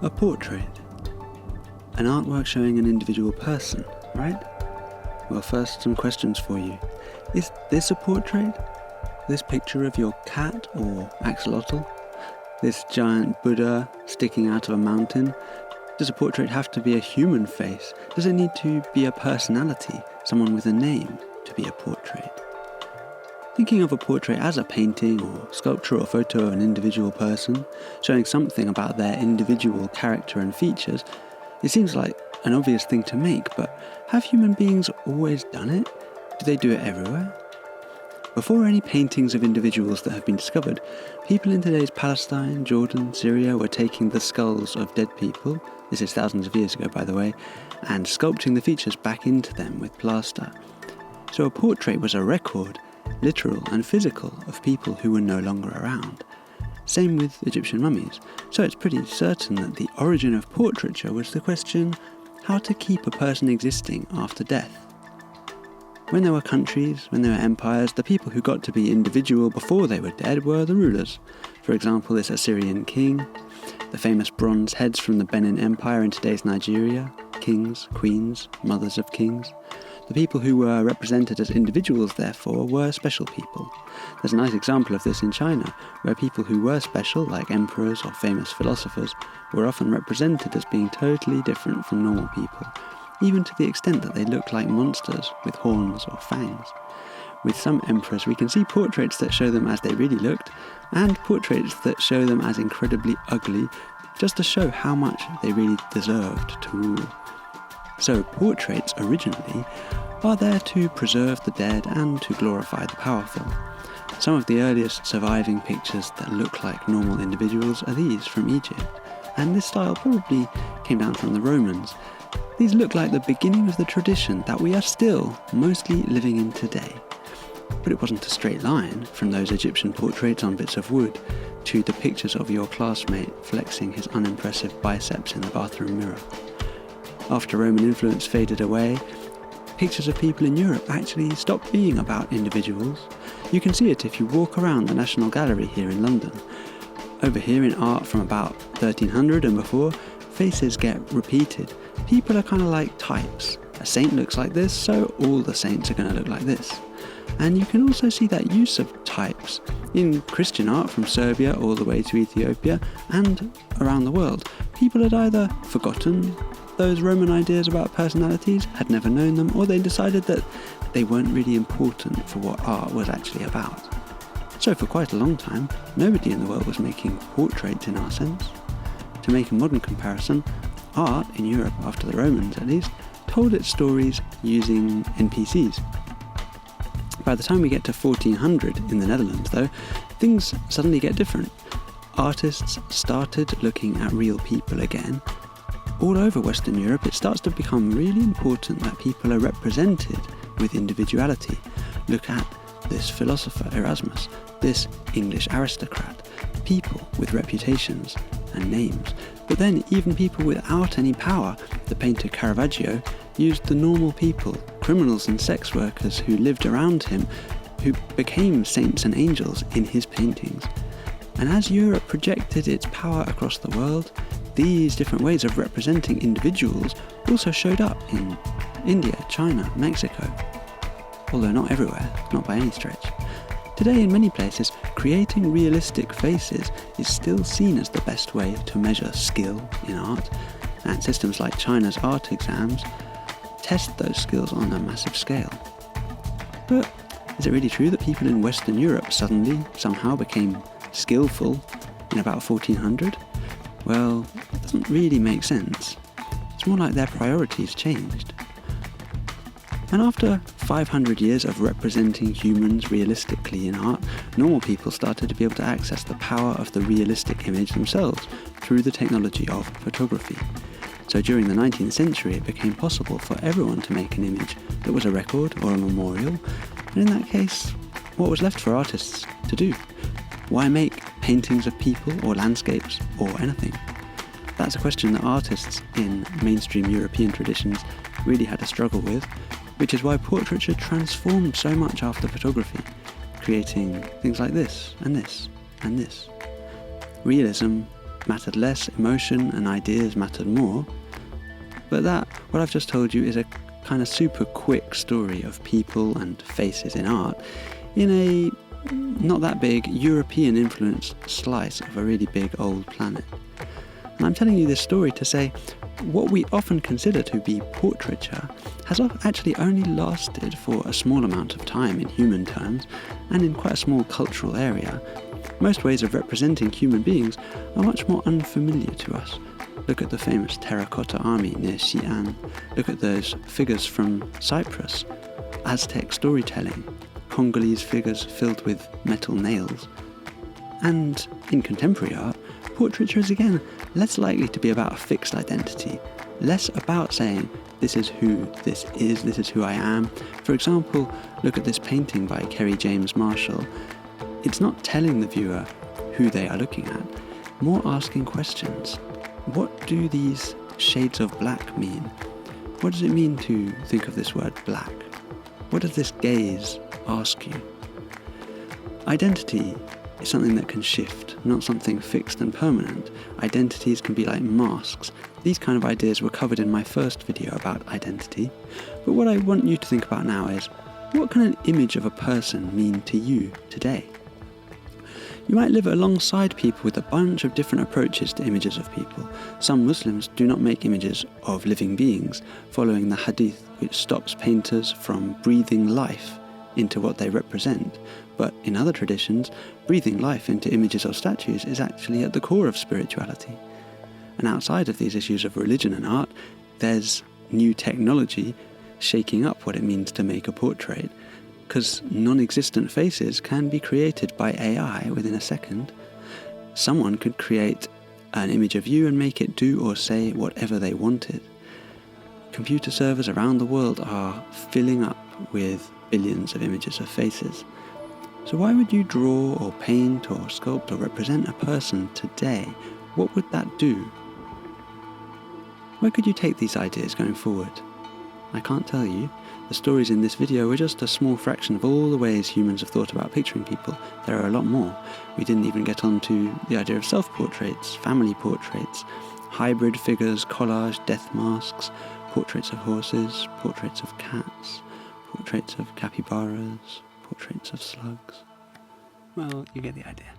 A portrait. An artwork showing an individual person, right? Well, first, some questions for you. Is this a portrait? This picture of your cat or axolotl? This giant Buddha sticking out of a mountain? Does a portrait have to be a human face? Does it need to be a personality, someone with a name, to be a portrait? Thinking of a portrait as a painting or sculpture or photo of an individual person, showing something about their individual character and features, it seems like an obvious thing to make, but have human beings always done it? Do they do it everywhere? Before any paintings of individuals that have been discovered, people in today's Palestine, Jordan, Syria were taking the skulls of dead people, this is thousands of years ago by the way, and sculpting the features back into them with plaster. So a portrait was a record, literal and physical, of people who were no longer around. Same with Egyptian mummies. So it's pretty certain that the origin of portraiture was the question, how to keep a person existing after death. When there were countries, when there were empires, the people who got to be individual before they were dead were the rulers. For example, this Assyrian king, the famous bronze heads from the Benin Empire in today's Nigeria, kings, queens, mothers of kings. The people who were represented as individuals, therefore, were special people. There's a nice example of this in China, where people who were special, like emperors or famous philosophers, were often represented as being totally different from normal people, even to the extent that they looked like monsters with horns or fangs. With some emperors, we can see portraits that show them as they really looked, and portraits that show them as incredibly ugly, just to show how much they really deserved to rule. So portraits, originally, are there to preserve the dead and to glorify the powerful. Some of the earliest surviving pictures that look like normal individuals are these from Egypt, and this style probably came down from the Romans. These look like the beginning of the tradition that we are still mostly living in today. But it wasn't a straight line from those Egyptian portraits on bits of wood to the pictures of your classmate flexing his unimpressive biceps in the bathroom mirror. After Roman influence faded away, pictures of people in Europe actually stopped being about individuals. You can see it if you walk around the National Gallery here in London. Over here in art from about 1300 and before, faces get repeated. People are kind of like types. A saint looks like this, so all the saints are going to look like this. And you can also see that use of types in Christian art from Serbia all the way to Ethiopia and around the world. People had either forgotten those Roman ideas about personalities, had never known them, or they decided that they weren't really important for what art was actually about. So for quite a long time, nobody in the world was making portraits in our sense. To make a modern comparison, art in Europe, after the Romans at least, told its stories using NPCs. By the time we get to 1400 in the Netherlands though, things suddenly get different. Artists started looking at real people again. All over Western Europe, it starts to become really important that people are represented with individuality. Look at this philosopher Erasmus, this English aristocrat, people with reputations and names. But then even people without any power, the painter Caravaggio, used the normal people, criminals and sex workers who lived around him, who became saints and angels in his paintings. And as Europe projected its power across the world, these different ways of representing individuals also showed up in India, China, Mexico. Although not everywhere, not by any stretch. Today in many places, creating realistic faces is still seen as the best way to measure skill in art, and systems like China's art exams test those skills on a massive scale. But is it really true that people in Western Europe suddenly, somehow became skillful in about 1400? Well, it doesn't really make sense. It's more like their priorities changed. And after 500 years of representing humans realistically in art, normal people started to be able to access the power of the realistic image themselves through the technology of photography. So during the 19th century, it became possible for everyone to make an image that was a record or a memorial, and in that case, what was left for artists to do? Why make paintings of people or landscapes or anything? That's a question that artists in mainstream European traditions really had to struggle with, which is why portraiture transformed so much after photography, creating things like this and this and this. Realism mattered less, emotion and ideas mattered more, but that, what I've just told you, is a kind of super quick story of people and faces in art in a not that big European influenced slice of a really big old planet. And I'm telling you this story to say what we often consider to be portraiture has actually only lasted for a small amount of time in human terms and in quite a small cultural area. Most ways of representing human beings are much more unfamiliar to us. Look at the famous terracotta army near Xi'an. Look at those figures from Cyprus. Aztec storytelling. Congolese figures filled with metal nails. And in contemporary art, portraiture is again less likely to be about a fixed identity, less about saying, this is who this is who I am. For example, look at this painting by Kerry James Marshall. It's not telling the viewer who they are looking at, more asking questions. What do these shades of black mean? What does it mean to think of this word black? What does this gaze ask you? Identity is something that can shift, not something fixed and permanent. Identities can be like masks. These kind of ideas were covered in my first video about identity. But what I want you to think about now is, what can an image of a person mean to you today? You might live alongside people with a bunch of different approaches to images of people. Some Muslims do not make images of living beings, following the hadith, which stops painters from breathing life into what they represent. But in other traditions, breathing life into images or statues is actually at the core of spirituality. And outside of these issues of religion and art, there's new technology shaking up what it means to make a portrait, because non-existent faces can be created by AI within a second. Someone could create an image of you and make it do or say whatever they wanted. Computer servers around the world are filling up with billions of images of faces. So why would you draw or paint or sculpt or represent a person today? What would that do? Where could you take these ideas going forward? I can't tell you. The stories in this video were just a small fraction of all the ways humans have thought about picturing people. There are a lot more. We didn't even get onto the idea of self-portraits, family portraits, hybrid figures, collage, death masks, portraits of horses, portraits of cats, portraits of capybaras, portraits of slugs. Well, you get the idea.